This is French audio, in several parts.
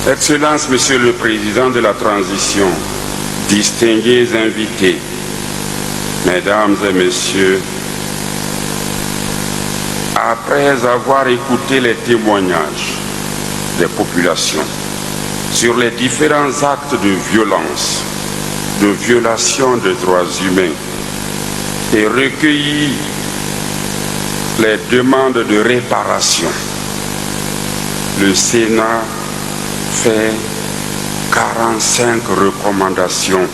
Excellences, Monsieur le Président de la Transition, distingués invités, Mesdames et Messieurs, après avoir écouté les témoignages des populations sur les différents actes de violence, de violation des droits humains et recueilli les demandes de réparation, le Sénat fait 45 recommandations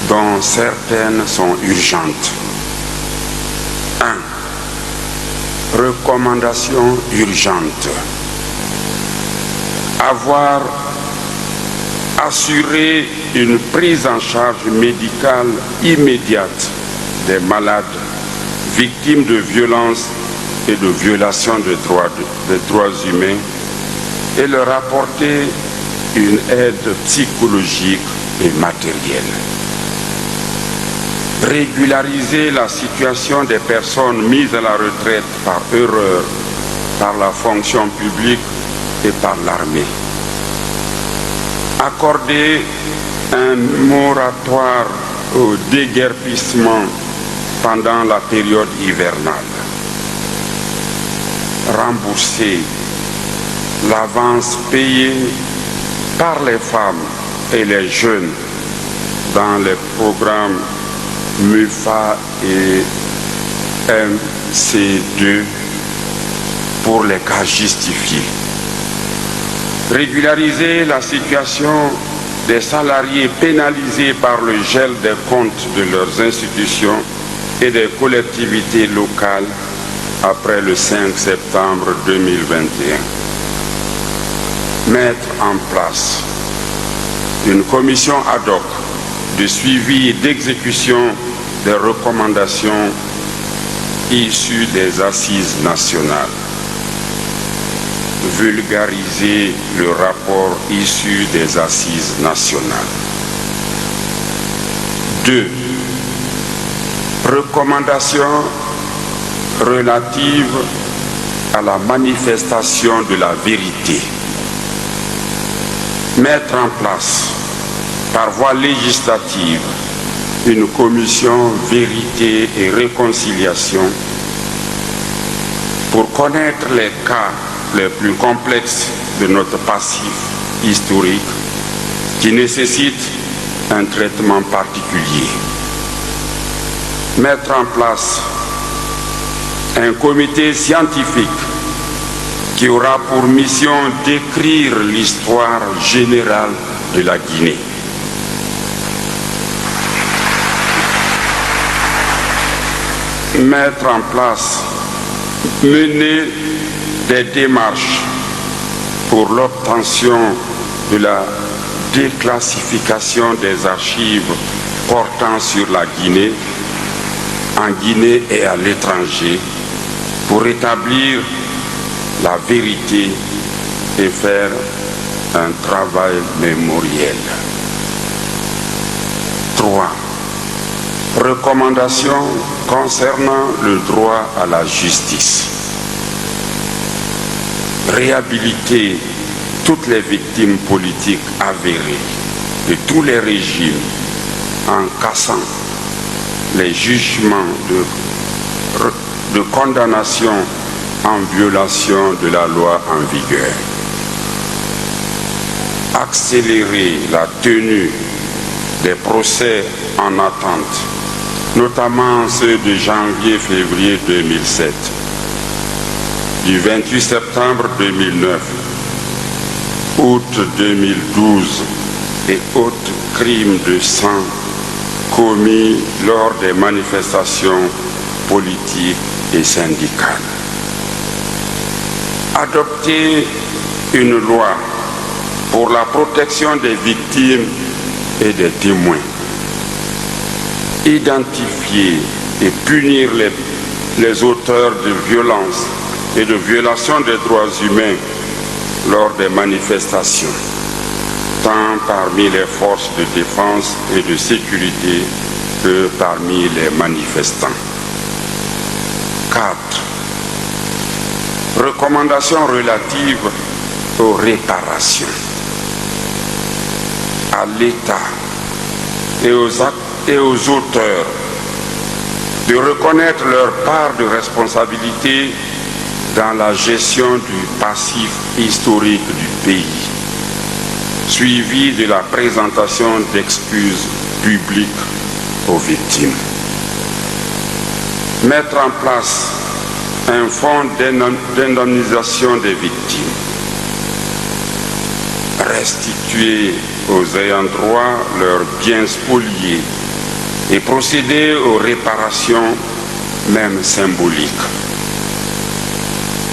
dont certaines sont urgentes. 1. Recommandation urgente. Avoir assuré une prise en charge médicale immédiate des malades victimes de violences et de violations des droits humains et leur apporter une aide psychologique et matérielle. Régulariser la situation des personnes mises à la retraite par erreur par la fonction publique et par l'armée. Accorder un moratoire au déguerpissement pendant la période hivernale. Rembourser l'avance payée par les femmes et les jeunes dans les programmes MUFA et MC2 pour les cas justifiés. Régulariser la situation des salariés pénalisés par le gel des comptes de leurs institutions et des collectivités locales après le 5 septembre 2021. Mettre en place une commission ad hoc de suivi et d'exécution des recommandations issues des assises nationales. Vulgariser le rapport issu des assises nationales. 2. Recommandations relatives à la manifestation de la vérité. Mettre en place, par voie législative, une commission vérité et réconciliation pour connaître les cas les plus complexes de notre passif historique qui nécessitent un traitement particulier. Mettre en place un comité scientifique qui aura pour mission d'écrire l'histoire générale de la Guinée. Mettre en place, mener des démarches pour l'obtention de la déclassification des archives portant sur la Guinée, en Guinée et à l'étranger, pour établir la vérité et faire un travail mémoriel. 3. Recommandations concernant le droit à la justice. Réhabiliter toutes les victimes politiques avérées de tous les régimes en cassant les jugements de condamnation en violation de la loi en vigueur. Accélérer la tenue des procès en attente, notamment ceux de janvier-février 2007, du 28 septembre 2009, août 2012 et autres crimes de sang commis lors des manifestations politiques et syndicales. Adopter une loi pour la protection des victimes et des témoins. Identifier et punir les auteurs de violences et de violations des droits humains lors des manifestations, tant parmi les forces de défense et de sécurité que parmi les manifestants. 4. Recommandations relatives aux réparations, à l'État et aux auteurs de reconnaître leur part de responsabilité dans la gestion du passif historique du pays, suivi de la présentation d'excuses publiques aux victimes. Mettre en place un fonds d'indemnisation des victimes, restituer aux ayants droit leurs biens spoliés et procéder aux réparations, même symboliques.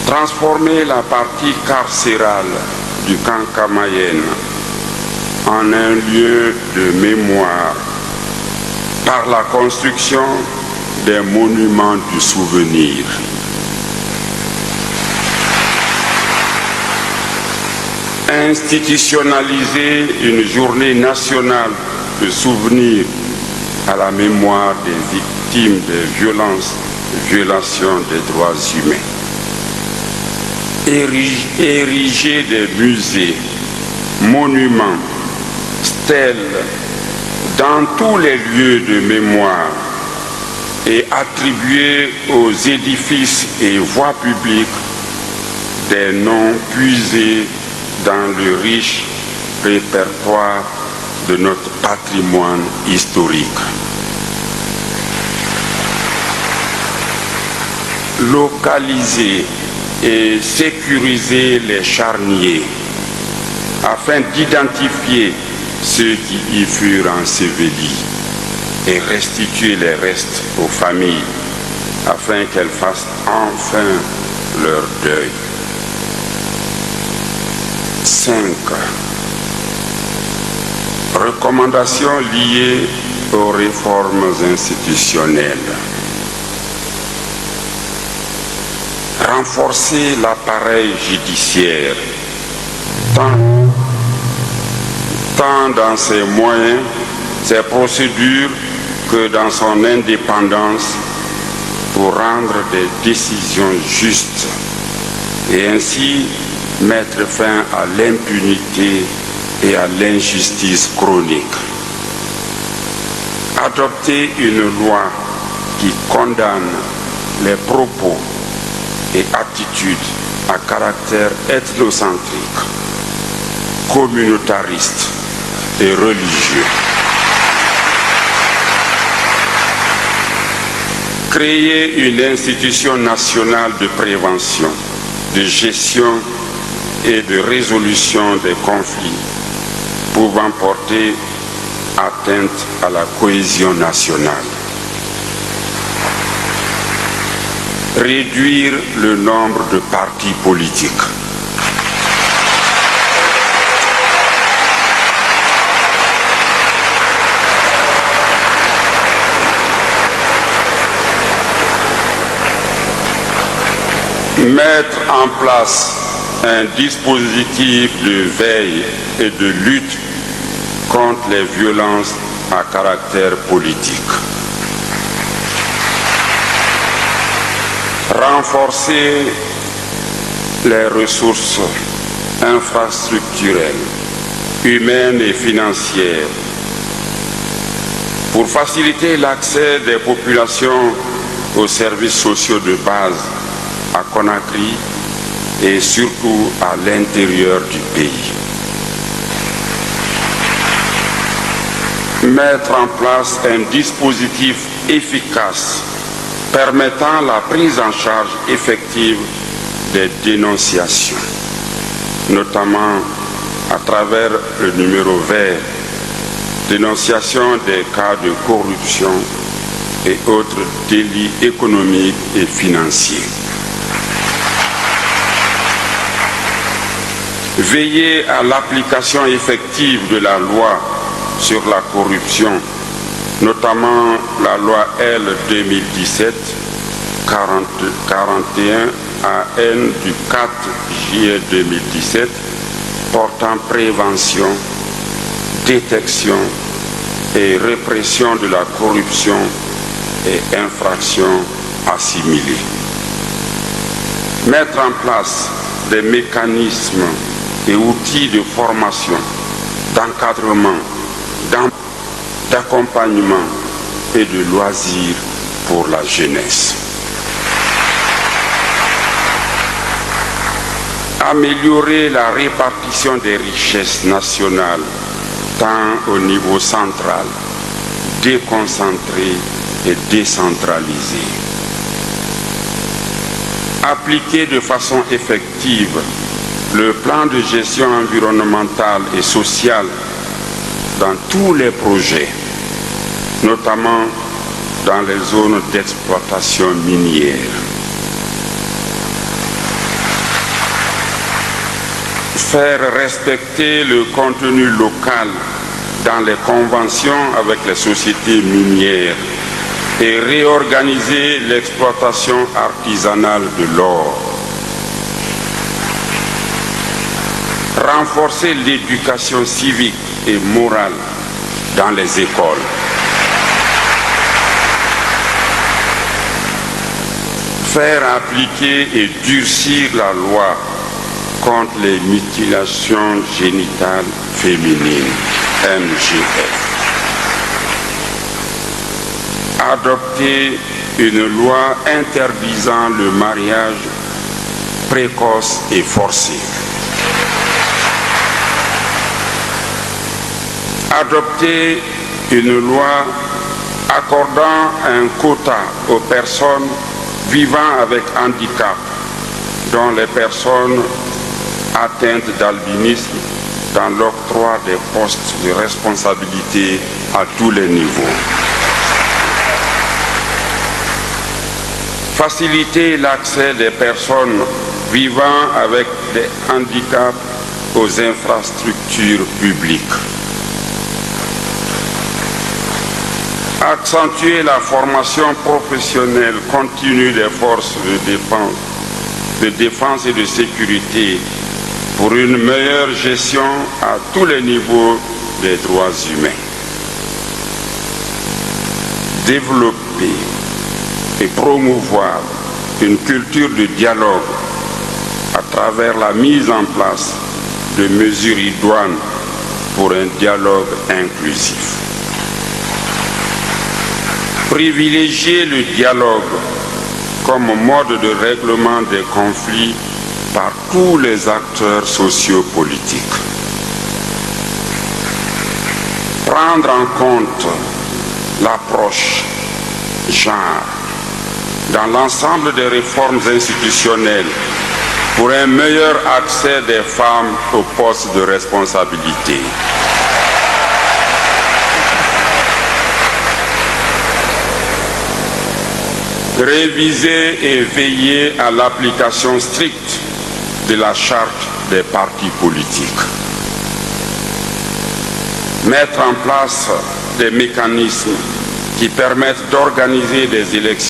Transformer la partie carcérale du camp Kamayenne en un lieu de mémoire par la construction des monuments du souvenir. Institutionnaliser une journée nationale de souvenir à la mémoire des victimes des violences et violations des droits humains. Ériger des musées, monuments, stèles dans tous les lieux de mémoire et attribuer aux édifices et voies publiques des noms puisés dans le riche répertoire de notre patrimoine historique. Localiser et sécuriser les charniers afin d'identifier ceux qui y furent ensevelis et restituer les restes aux familles afin qu'elles fassent enfin leur deuil. 5. Recommandations liées aux réformes institutionnelles. Renforcer l'appareil judiciaire, tant dans ses moyens, ses procédures, que dans son indépendance pour rendre des décisions justes et ainsi mettre fin à l'impunité et à l'injustice chronique. Adopter une loi qui condamne les propos et attitudes à caractère ethnocentrique, communautariste et religieux. Créer une institution nationale de prévention, de gestion et de résolution des conflits pouvant porter atteinte à la cohésion nationale. Réduire le nombre de partis politiques. Mettre en place un dispositif de veille et de lutte contre les violences à caractère politique. Renforcer les ressources infrastructurelles, humaines et financières pour faciliter l'accès des populations aux services sociaux de base à Conakry et surtout à l'intérieur du pays. Mettre en place un dispositif efficace permettant la prise en charge effective des dénonciations, notamment à travers le numéro vert, dénonciation des cas de corruption et autres délits économiques et financiers. Veiller à l'application effective de la loi sur la corruption, notamment la loi L 2017-41 AN du 4 juillet 2017 portant prévention, détection et répression de la corruption et infractions assimilées. Mettre en place des mécanismes et outils de formation, d'encadrement, d'accompagnement et de loisirs pour la jeunesse. Améliorer la répartition des richesses nationales, tant au niveau central, déconcentré et décentralisé. Appliquer de façon effective le plan de gestion environnementale et sociale dans tous les projets, notamment dans les zones d'exploitation minière. Faire respecter le contenu local dans les conventions avec les sociétés minières et réorganiser l'exploitation artisanale de l'or. Renforcer l'éducation civique et morale dans les écoles. Faire appliquer et durcir la loi contre les mutilations génitales féminines, MGF. Adopter une loi interdisant le mariage précoce et forcé. Adopter une loi accordant un quota aux personnes vivant avec handicap, dont les personnes atteintes d'albinisme, dans l'octroi des postes de responsabilité à tous les niveaux. Faciliter l'accès des personnes vivant avec des handicaps aux infrastructures publiques. Accentuer la formation professionnelle continue des forces de défense et de sécurité pour une meilleure gestion à tous les niveaux des droits humains. Développer et promouvoir une culture de dialogue à travers la mise en place de mesures idoines pour un dialogue inclusif. Privilégier le dialogue comme mode de règlement des conflits par tous les acteurs sociopolitiques. Prendre en compte l'approche genre dans l'ensemble des réformes institutionnelles pour un meilleur accès des femmes aux postes de responsabilité. Réviser et veiller à l'application stricte de la charte des partis politiques. Mettre en place des mécanismes qui permettent d'organiser des élections